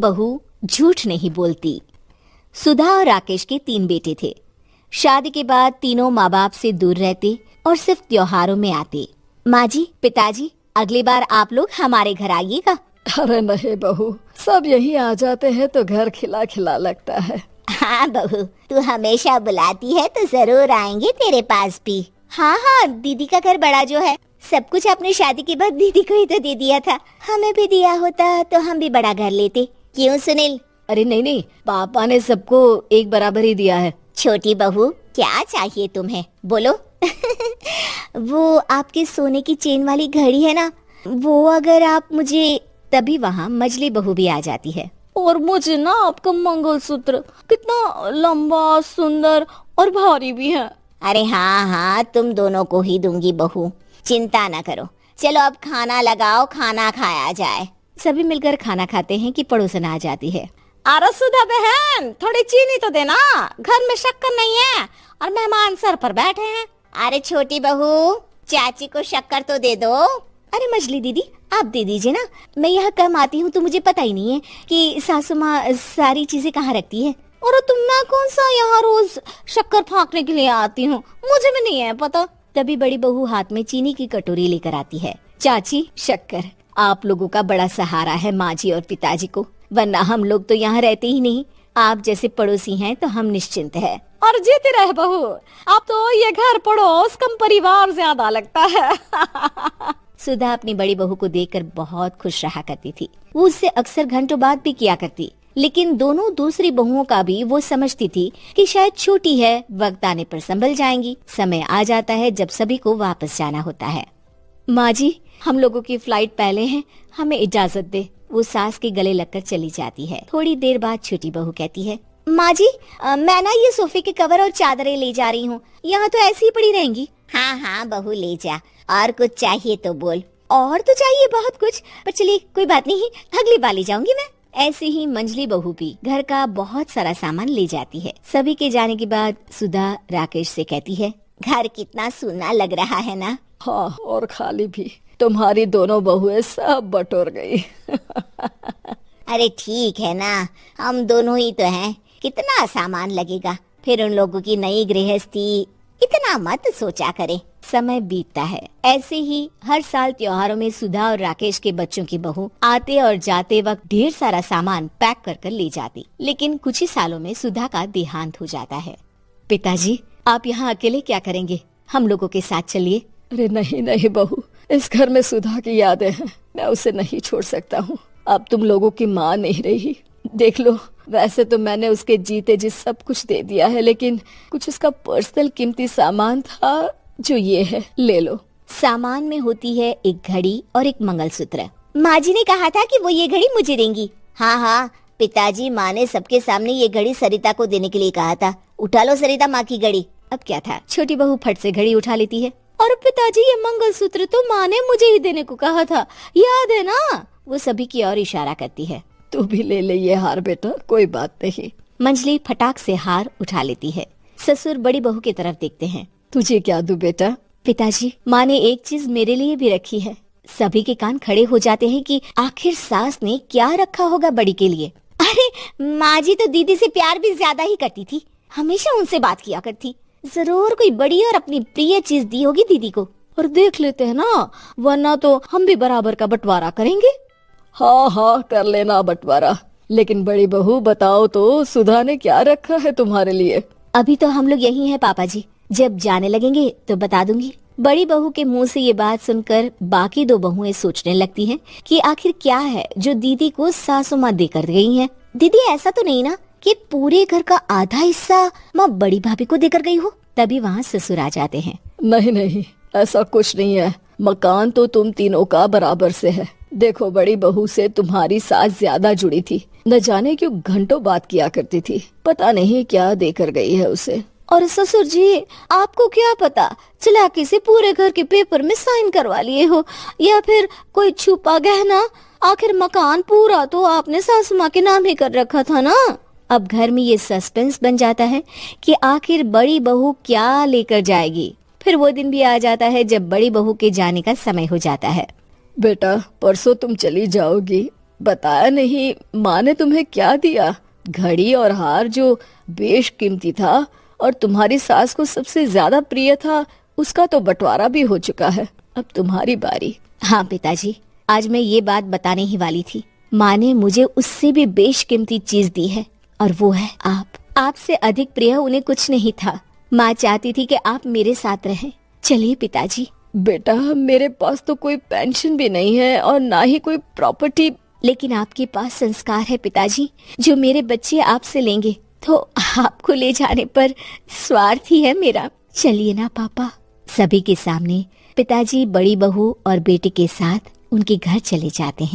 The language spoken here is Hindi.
बहू झूठ नहीं बोलती। सुधा और राकेश के 3 बेटे थे। शादी के बाद तीनों माँ बाप से दूर रहते और सिर्फ त्योहारों में आते। माँ जी, पिताजी, अगली बार आप लोग हमारे घर आइएगा। अरे नहीं बहू, सब यहीं आ जाते हैं तो घर खिला खिला लगता है। हाँ बहू, तू हमेशा बुलाती है तो जरूर आएंगे तेरे पास भी। हाँ हाँ, दीदी का घर बड़ा जो है, सब कुछ अपनी शादी के बाद दीदी को ही तो दे दिया था। हमें भी दिया होता तो हम भी बड़ा घर लेते। क्यों सुनील? अरे नहीं नहीं, पापा ने सबको एक बराबर ही दिया है। छोटी बहू, क्या चाहिए तुम्हें, बोलो। वो आपके सोने की चेन वाली घड़ी है ना, वो अगर आप मुझे, तभी वहाँ मजली बहू भी आ जाती है। और मुझे ना आपका मंगलसूत्र कितना लंबा, सुंदर और भारी भी है। अरे हाँ हाँ, तुम दोनों को ही दूंगी बहू, चिंता ना करो। चलो अब खाना लगाओ, खाना खाया जाए। सभी मिलकर खाना खाते हैं कि पड़ोसन आ जाती है। अरे सुधा बहन, थोड़ी चीनी तो देना, घर में शक्कर नहीं है और मेहमान सर पर बैठे हैं। अरे छोटी बहू, चाची को शक्कर तो दे दो। अरे मजली दीदी, आप दे दीजिए ना, मैं यहाँ कम आती हूँ तो मुझे पता ही नहीं है कि सासू माँ सारी चीजें कहाँ रखती है। और तुम ना कौन सा यहाँ रोज शक्कर फाँकने के लिए आती हूँ, मुझे भी नहीं है पता। तभी बड़ी बहू हाथ में चीनी की कटोरी लेकर आती है। चाची, शक्कर आप लोगों का बड़ा सहारा है माँ जी और पिताजी को, वरना हम लोग तो यहाँ रहते ही नहीं। आप जैसे पड़ोसी हैं तो हम निश्चिंत है। और जीती रहे बहू, आप तो ये घर पड़ोस कम परिवार ज्यादा लगता है। सुधा अपनी बड़ी बहू को देखकर बहुत खुश रहा करती थी। वो उससे अक्सर घंटों बात भी किया करती, लेकिन दोनों दूसरी बहुओं का भी वो समझती थी कि शायद छोटी है, वक्त आने पर संभल जाएंगी। समय आ जाता है जब सभी को वापस जाना होता है। माँ जी, हम लोगों की फ्लाइट पहले है, हमें इजाजत दे। वो सास के गले लगकर चली जाती है। थोड़ी देर बाद छोटी बहू कहती है, माँ जी, मैं ना ये सोफे के कवर और चादरें ले जा रही हूँ, यहाँ तो ऐसी ही पड़ी रहेंगी। हाँ हाँ बहू, ले जा। और कुछ चाहिए तो बोल। और तो चाहिए बहुत कुछ, पर चलिए कोई बात नहीं, अगली बार ले जाऊंगी मैं। ऐसे ही मंजली बहू भी घर का बहुत सारा सामान ले जाती है। सभी के जाने के बाद सुधा राकेश से कहती है, घर कितना सूना लग रहा है ना। हाँ, और खाली भी। तुम्हारी दोनों बहुएं सब बटोर गई। अरे ठीक है ना, हम दोनों ही तो हैं, कितना सामान लगेगा। फिर उन लोगों की नई गृहस्थी, इतना मत सोचा करे। समय बीतता है। ऐसे ही हर साल त्योहारों में सुधा और राकेश के बच्चों की बहू आते और जाते वक्त ढेर सारा सामान पैक कर कर ले जाती। लेकिन कुछ ही सालों में सुधा का देहांत हो जाता है। पिताजी, आप यहाँ अकेले क्या करेंगे, हम लोगों के साथ चलिए। अरे नहीं नहीं बहू, इस घर में सुधा की यादें हैं, मैं उसे नहीं छोड़ सकता हूँ। अब तुम लोगों की माँ नहीं रही। देख लो, वैसे तो मैंने उसके जीते जी सब कुछ दे दिया है, लेकिन कुछ उसका पर्सनल कीमती सामान था जो ये है, ले लो। सामान में होती है एक घड़ी और एक मंगलसूत्र। माँ जी ने कहा था कि वो ये घड़ी मुझे देंगी। हाँ हाँ पिताजी, माँ ने सबके सामने ये घड़ी सरिता को देने के लिए कहा था। उठा लो सरिता माँ की घड़ी। अब क्या था, छोटी बहू फट से घड़ी उठा लेती है। और पिताजी, ये मंगलसूत्र तो माँ ने मुझे ही देने को कहा था, याद है ना। वो सभी की ओर इशारा करती है। तू भी ले ले ये हार बेटा, कोई बात नहीं। मंजली फटाक से हार उठा लेती है। ससुर बड़ी बहू की तरफ देखते हैं। तुझे क्या दूं बेटा? पिताजी, माँ ने एक चीज मेरे लिए भी रखी है। सभी के कान खड़े हो जाते हैं कि आखिर सास ने क्या रखा होगा बड़ी के लिए। अरे माँ जी तो दीदी से प्यार भी ज्यादा ही करती थी, हमेशा उनसे बात किया करती। जरूर कोई बड़ी और अपनी प्रिय चीज दी होगी दीदी को। और देख लेते हैं ना, वरना तो हम भी बराबर का बंटवारा करेंगे। हाँ हाँ, कर लेना बंटवारा। लेकिन बड़ी बहू बताओ तो, सुधा ने क्या रखा है तुम्हारे लिए? अभी तो हम लोग यही हैं पापा जी, जब जाने लगेंगे तो बता दूंगी। बड़ी बहू के मुंह से ये बात सुनकर बाकी दो बहुएं सोचने लगती हैं कि आखिर क्या है जो दीदी को सासू माँ देकर गई हैं। दीदी, ऐसा तो नहीं ना कि पूरे घर का आधा हिस्सा माँ बड़ी भाभी को देकर गई हो। तभी वहाँ ससुर आ जाते हैं। नहीं नहीं, ऐसा कुछ नहीं है। मकान तो तुम तीनों का बराबर से है। देखो, बड़ी बहू से तुम्हारी सास ज्यादा जुड़ी थी, न जाने क्यों घंटों बात किया करती थी। पता नहीं क्या देकर गई है उसे। और ससुर जी, आपको क्या पता, चालाकी से पूरे घर के पेपर में साइन करवा लिए हो, या फिर कोई छुपा गहना। आखिर मकान पूरा तो आपने सासू माँ के नाम ही कर रखा था ना। अब घर में ये सस्पेंस बन जाता है कि आखिर बड़ी बहू क्या लेकर जाएगी। फिर वो दिन भी आ जाता है जब बड़ी बहू के जाने का समय हो जाता है। बेटा, परसों तुम चली जाओगी, बताया नहीं, माँ ने तुम्हें क्या दिया? घड़ी और हार जो बेशकीमती था और तुम्हारी सास को सबसे ज्यादा प्रिय था, उसका तो बंटवारा भी हो चुका है। अब तुम्हारी बारी। हाँ पिताजी, आज मैं ये बात बताने ही वाली थी। माँ ने मुझे उससे भी बेशकीमती चीज दी है और वो है आप। आपसे अधिक प्रिय उन्हें कुछ नहीं था। माँ चाहती थी कि आप मेरे साथ रहें। चलिए पिताजी। बेटा, मेरे पास तो कोई पेंशन भी नहीं है और ना ही कोई प्रॉपर्टी। लेकिन आपके पास संस्कार है पिताजी, जो मेरे बच्चे आपसे लेंगे, तो आपको ले जाने पर स्वार्थ ही है मेरा। चलिए ना पापा। सभी के सामने पिताजी बड़ी बहू और बेटे के साथ उनके घर चले जाते हैं।